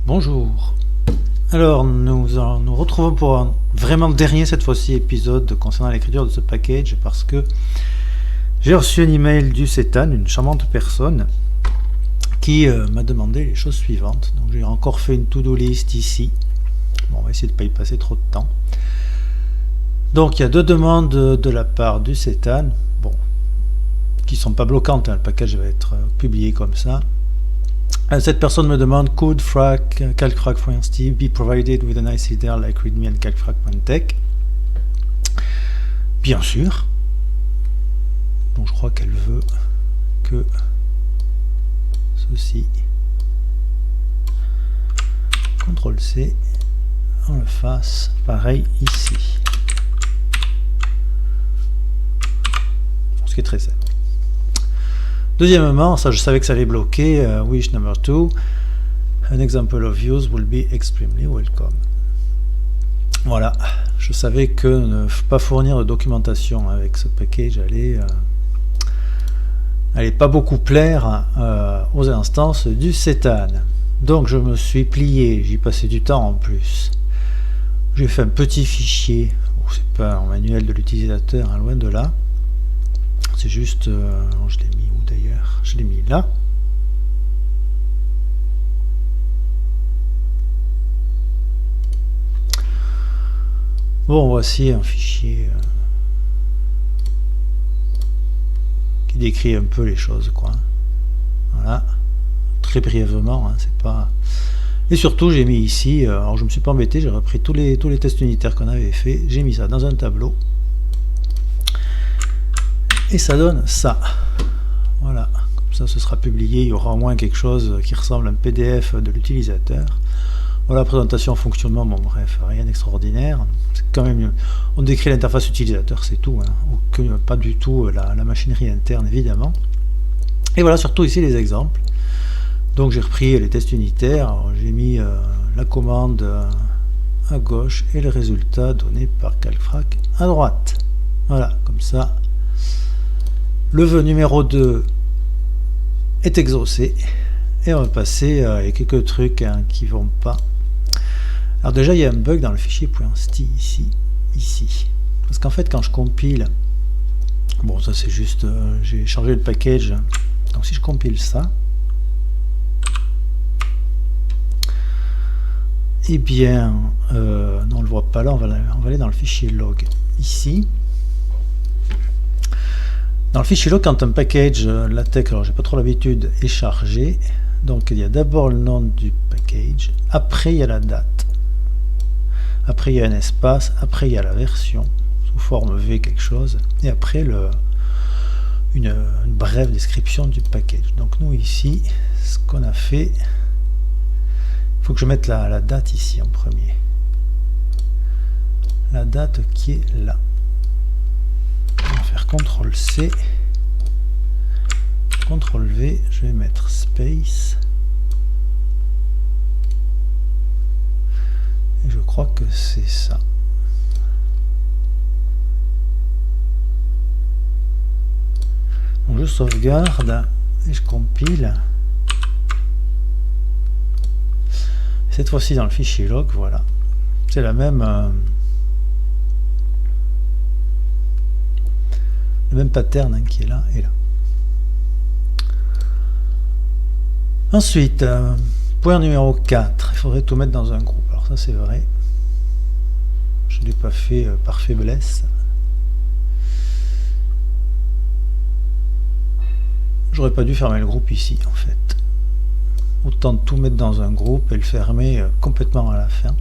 Bonjour. Alors nous retrouvons pour un vraiment dernier cette fois-ci épisode concernant l'écriture de ce package parce que j'ai reçu un email du Cétan, une charmante personne qui m'a demandé les choses suivantes. Donc j'ai encore fait une to-do list ici. Bon, on va essayer de ne pas y passer trop de temps. Donc il y a deux demandes de la part du Cétan, bon, qui ne sont pas bloquantes, hein, le package va être publié comme ça. Cette personne me demande could calcfrac.st be provided with an nice header like readme and calcfrac.tech. Bien sûr. Donc je crois qu'elle veut que ceci, CTRL C, on le fasse pareil ici. Ce qui est très simple. Deuxièmement, ça je savais que ça allait bloquer, wish number 2, an example of use will be extremely welcome. Voilà, je savais que ne pas fournir de documentation avec ce package allait pas beaucoup plaire aux instances du Cétan. Donc je me suis plié, j'y passais du temps en plus. J'ai fait un petit fichier, c'est pas un manuel de l'utilisateur, hein, loin de là. C'est juste, je l'ai mis où d'ailleurs? Je l'ai mis là. Bon, voici un fichier qui décrit un peu les choses, quoi. Voilà, très brièvement, hein, c'est pas. Et surtout, j'ai mis ici. Alors, je me suis pas embêté, j'ai repris tous les tests unitaires qu'on avait fait. J'ai mis ça dans un tableau. Et ça donne ça. Voilà, comme ça ce sera publié, il y aura au moins quelque chose qui ressemble à un PDF de l'utilisateur. Voilà, présentation, fonctionnement, bon bref, rien d'extraordinaire. C'est quand même, on décrit l'interface utilisateur, c'est tout, hein. Pas du tout la machinerie interne évidemment. Et voilà surtout ici les exemples. Donc j'ai repris les tests unitaires, j'ai mis la commande à gauche et le résultat donné par calcfrac à droite. Voilà, comme ça. Le vœu numéro 2 est exaucé et on va passer à quelques trucs qui vont pas. Alors déjà il y a un bug dans le fichier .st ici, parce qu'en fait quand je compile, bon ça c'est juste, j'ai changé le package, donc si je compile ça, et bien non on le voit pas là, on va aller dans le fichier log ici. Dans le fichier log, quand un package LaTeX, alors j'ai pas trop l'habitude, est chargé, donc il y a d'abord le nom du package, après il y a la date, après il y a un espace, après il y a la version, sous forme V quelque chose, et après une brève description du package. Donc nous ici, ce qu'on a fait, il faut que je mette la date ici en premier. La date qui est là. On va faire CTRL C, CTRL V, je vais mettre space, et je crois que c'est ça. Donc je sauvegarde et je compile. Cette fois-ci dans le fichier log, voilà. C'est la même. Le même pattern hein, qui est là et là. Ensuite, point numéro 4, il faudrait tout mettre dans un groupe. Alors ça c'est vrai, je ne l'ai pas fait par faiblesse. J'aurais pas dû fermer le groupe ici en fait. Autant de tout mettre dans un groupe et le fermer complètement à la fin.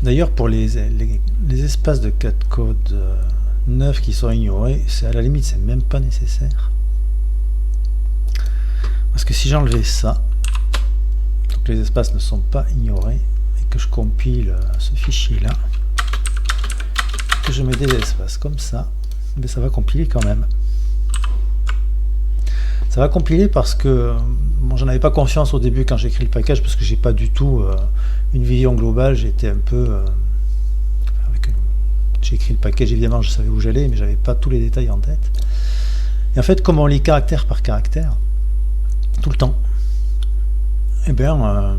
D'ailleurs, pour les espaces de 4 codes 9 qui sont ignorés, c'est à la limite, c'est même pas nécessaire. Parce que si j'enlevais ça, donc les espaces ne sont pas ignorés, et que je compile ce fichier-là, que je mets des espaces comme ça, mais ça va compiler quand même. Ça va compiler parce que bon, j'en avais pas confiance au début quand j'ai écrit le package, parce que j'ai pas du tout une vision globale. J'étais un peu j'ai écrit le package, évidemment je savais où j'allais, mais j'avais pas tous les détails en tête. Et en fait, comme on lit caractère par caractère, tout le temps. Eh bien,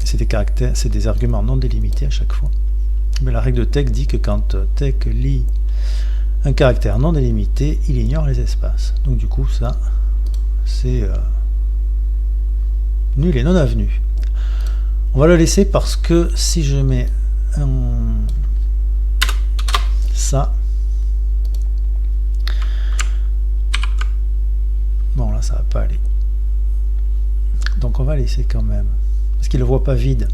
c'est des caractères, c'est des arguments non délimités à chaque fois. Mais la règle de TeX dit que quand TeX lit un caractère non délimité, il ignore les espaces. Donc du coup, ça, c'est nul et non avenu. On va le laisser parce que si je mets ça, bon là ça va pas aller. Donc on va laisser quand même, parce qu'il ne le voit pas vide.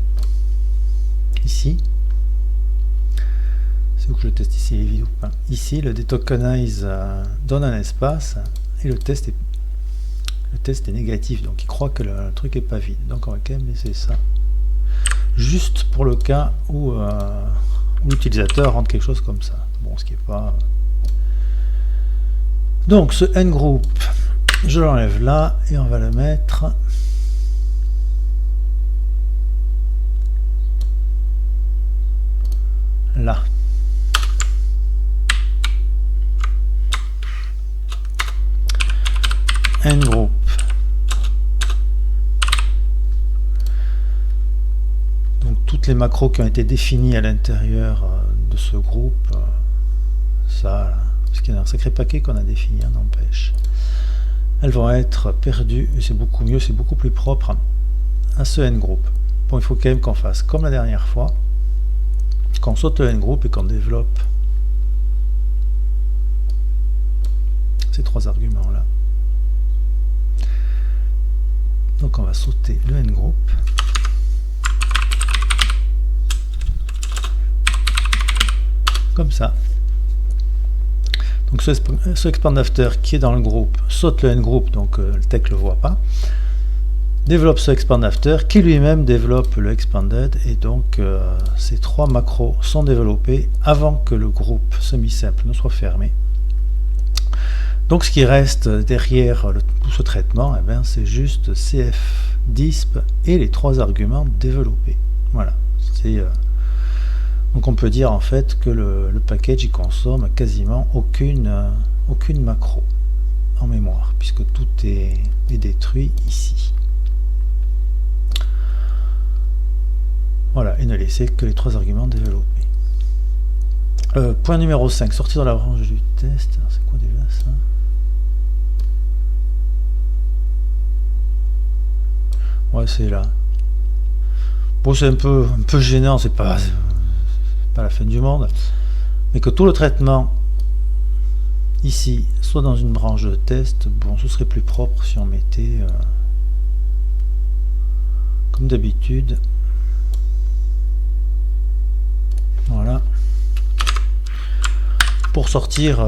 Ici, c'est où que je teste ici les vides ou pas. Ici, le detokenize donne un espace et le test est négatif, donc il croit que le truc est pas vide. Donc on va quand même laisser ça, juste pour le cas où l'utilisateur rentre quelque chose comme ça. Bon, ce qui est pas. Donc ce n-group, je l'enlève là et on va le mettre là. N-group. Donc toutes les macros qui ont été définies à l'intérieur de ce groupe, ça, parce qu'il y a un sacré paquet qu'on a défini, n'empêche. Elles vont être perdues, et c'est beaucoup mieux, c'est beaucoup plus propre à ce n-group. Bon, il faut quand même qu'on fasse comme la dernière fois, qu'on saute le n-group et qu'on développe ces trois arguments là. Donc on va sauter le n-group. Comme ça. Donc ce expand after qui est dans le groupe saute le n-group, donc le TeX ne le voit pas. Développe ce expand after qui lui-même développe le expanded, et donc ces trois macros sont développés avant que le groupe semi-simple ne soit fermé. Donc ce qui reste derrière tout ce traitement, eh bien, c'est juste cf disp et les trois arguments développés. Voilà. Donc on peut dire en fait que le package il consomme quasiment aucune macro en mémoire, puisque tout est détruit ici. Voilà, et ne laisser que les trois arguments développés. Point numéro 5, sortir de la branche du test. C'est quoi déjà ça? Ouais, c'est là. Bon, c'est un peu gênant, c'est pas la fin du monde, mais que tout le traitement ici soit dans une branche de test. Bon, ce serait plus propre si on mettait comme d'habitude, voilà, pour sortir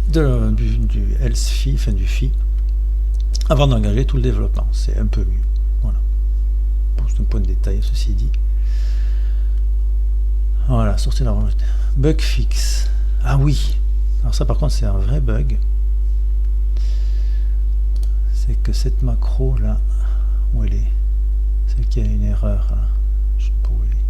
du else phi, enfin du phi, avant d'engager tout le développement. C'est un peu mieux. Voilà. Bon, c'est un point de détail, ceci dit. Voilà, sortir la branche. Bug fix. Ah oui. Alors ça par contre c'est un vrai bug. C'est que cette macro là, où elle est, celle qui a une erreur là, je sais pas où elle est.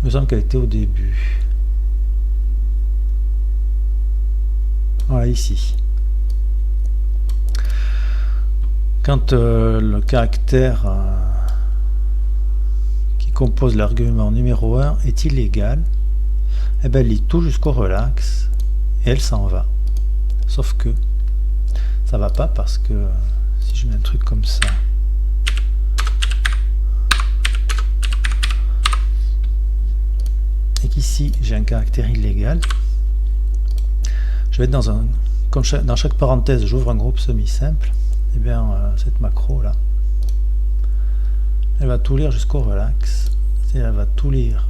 Il me semble qu'elle était au début. Voilà, ici. Quand le caractère qui compose l'argument numéro 1 est illégal, eh ben, elle lit tout jusqu'au relax et elle s'en va. Sauf que ça va pas, parce que si je mets un truc comme ça, et qu'ici j'ai un caractère illégal, je vais être dans un, dans chaque parenthèse j'ouvre un groupe semi-simple, et bien cette macro là, elle va tout lire jusqu'au relax, et elle va tout lire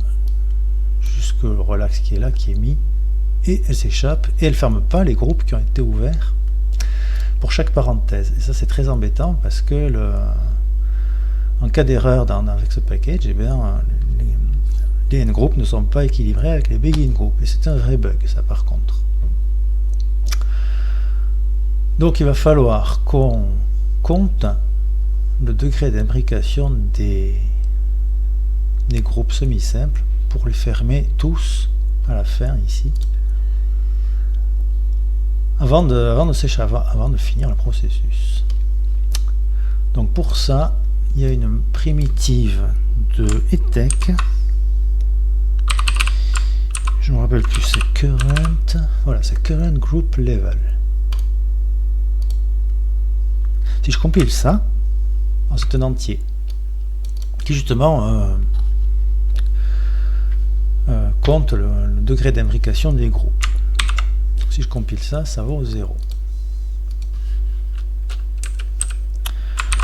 jusqu'au relax qui est là, qui est mis, et elle s'échappe, et elle ferme pas les groupes qui ont été ouverts pour chaque parenthèse. Et ça c'est très embêtant, parce que en cas d'erreur avec ce package, eh bien, les n-groups ne sont pas équilibrés avec les begin groups, et c'est un vrai bug ça par contre. Donc il va falloir qu'on compte le degré d'imbrication des groupes semi-simples pour les fermer tous à la fin ici, avant de finir le processus. Donc pour ça, il y a une primitive de ETEC. Je ne me rappelle plus, c'est current. Voilà, c'est current group level. Si je compile ça, c'est un entier qui justement compte le degré d'imbrication des groupes. Si je compile ça, ça vaut 0.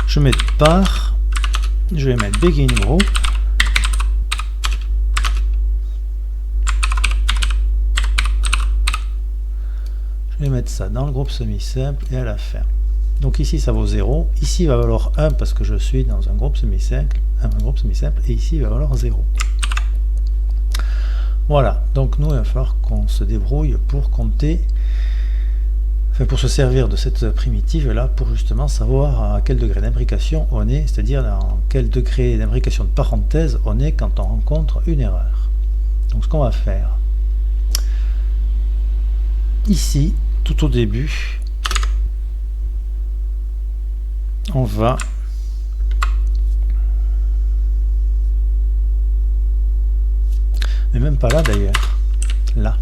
Je mets par, je vais mettre begin group. Je vais mettre ça dans le groupe semi-simple et à la fin. Donc ici ça vaut 0, ici il va valoir 1 parce que je suis dans un groupe semi-simple, et ici il va valoir 0. Voilà, donc nous il va falloir qu'on se débrouille pour compter, enfin pour se servir de cette primitive là pour justement savoir à quel degré d'imbrication on est, c'est-à-dire dans quel degré d'imbrication de parenthèse on est quand on rencontre une erreur. Donc ce qu'on va faire, ici, tout au début, on va mais même pas là d'ailleurs, là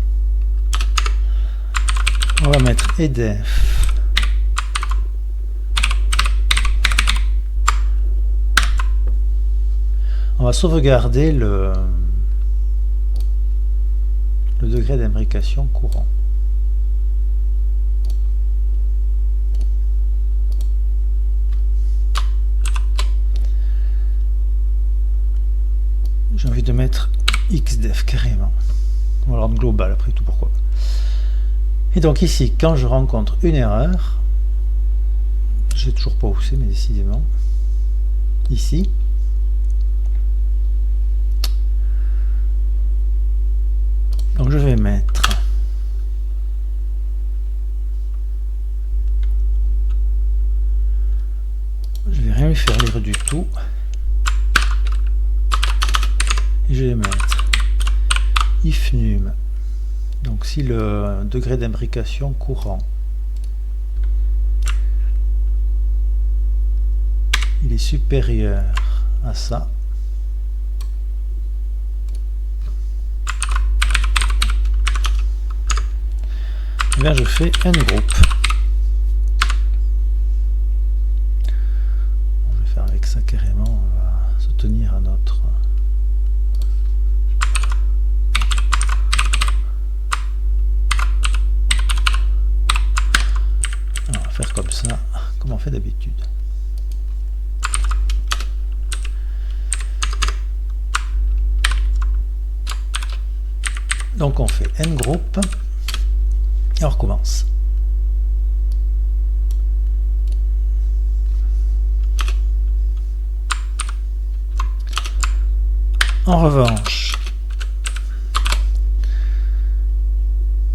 on va mettre edf on va sauvegarder le degré d'imbrication courant. J'ai envie de mettre xdef carrément. On va rendre global après tout, pourquoi. Et donc ici, quand je rencontre une erreur, je sais toujours pas où c'est, mais décidément, ici, donc je vais mettre je vais rien lui faire lire du tout. Et je vais mettre if num, donc si le degré d'imbrication courant il est supérieur à ça, et bien je fais un groupe. Je vais faire avec ça carrément, on va se tenir à notre faire comme ça, comme on fait d'habitude. Donc on fait n groupe et on recommence. En revanche,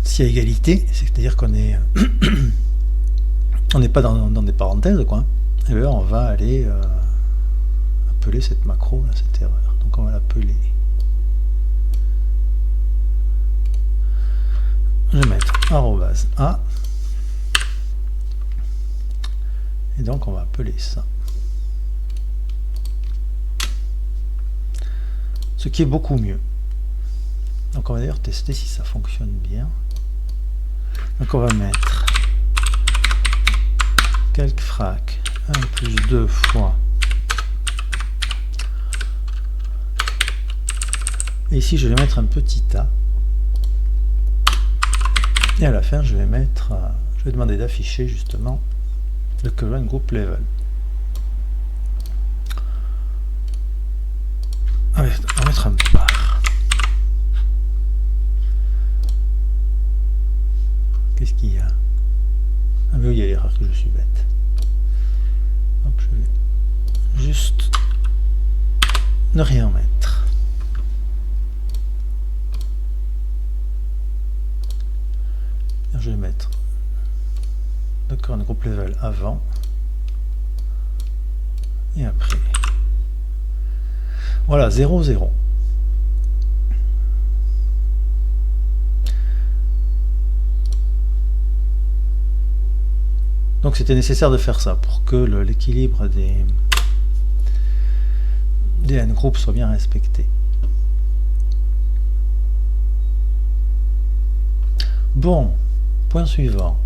s'il y a égalité, c'est-à-dire qu'on est on n'est pas dans des parenthèses, quoi, et bien on va aller appeler cette macro, là, cette erreur. Donc on va l'appeler. Je vais mettre @a, et donc on va appeler ça. Ce qui est beaucoup mieux. Donc on va d'ailleurs tester si ça fonctionne bien. Donc on va mettre calc frac 1 plus 2 fois, et ici je vais mettre un petit a, et à la fin je vais demander d'afficher justement le current group level. On va mettre un par. Qu'est-ce qu'il y a? Ah mais oui, il y a l'erreur que je suis bête. Hop, je vais juste ne rien mettre. Je vais mettre le current group level avant et après. Voilà, 0, 0. Donc c'était nécessaire de faire ça pour que l'équilibre des n-groupes soit bien respecté. Bon, point suivant.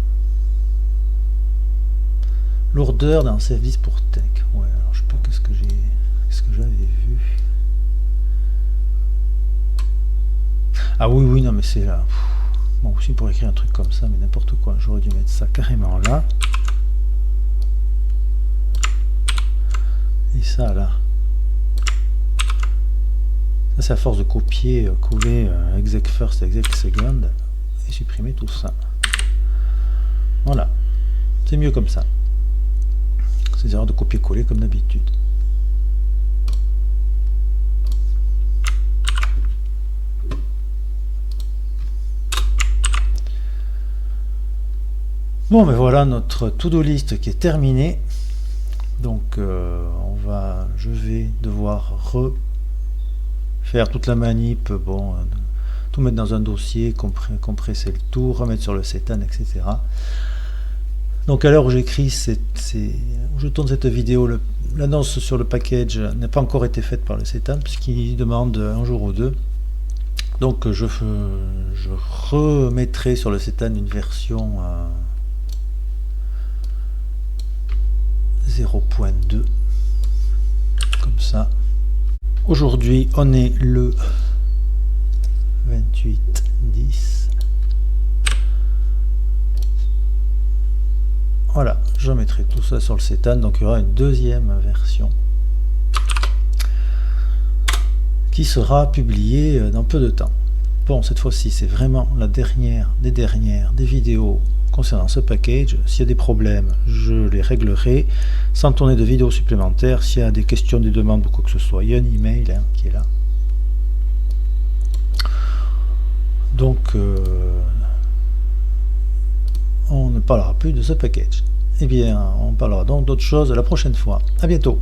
Lourdeur d'un service pour tech. Ouais, alors je sais pas qu'est-ce que j'avais vu. Ah oui, oui, non, mais c'est là. Bon, aussi pour écrire un truc comme ça, mais n'importe quoi. J'aurais dû mettre ça carrément là. Et ça là. Ça c'est à force de copier, coller exec first, exec second et supprimer tout ça. Voilà. C'est mieux comme ça. Ces erreurs de copier-coller comme d'habitude. Bon, mais voilà notre to-do list qui est terminée. Donc, je vais devoir refaire toute la manip, bon, tout mettre dans un dossier, compresser le tout, remettre sur le CETAN, etc. Donc, à l'heure où j'écris, où je tourne cette vidéo, l'annonce sur le package n'a pas encore été faite par le CETAN, puisqu'il demande un jour ou deux. Donc, je remettrai sur le CETAN une version 0.2 comme ça. Aujourd'hui on est le 28/10. Voilà, je mettrai tout ça sur le CETAN, donc il y aura une deuxième version qui sera publiée dans peu de temps. Bon, cette fois-ci c'est vraiment la dernière des vidéos concernant ce package. S'il y a des problèmes, je les réglerai sans tourner de vidéos supplémentaires. S'il y a des questions, des demandes ou quoi que ce soit, il y a un email qui est là. Donc on ne parlera plus de ce package. Eh bien, on parlera donc d'autres choses la prochaine fois. À bientôt.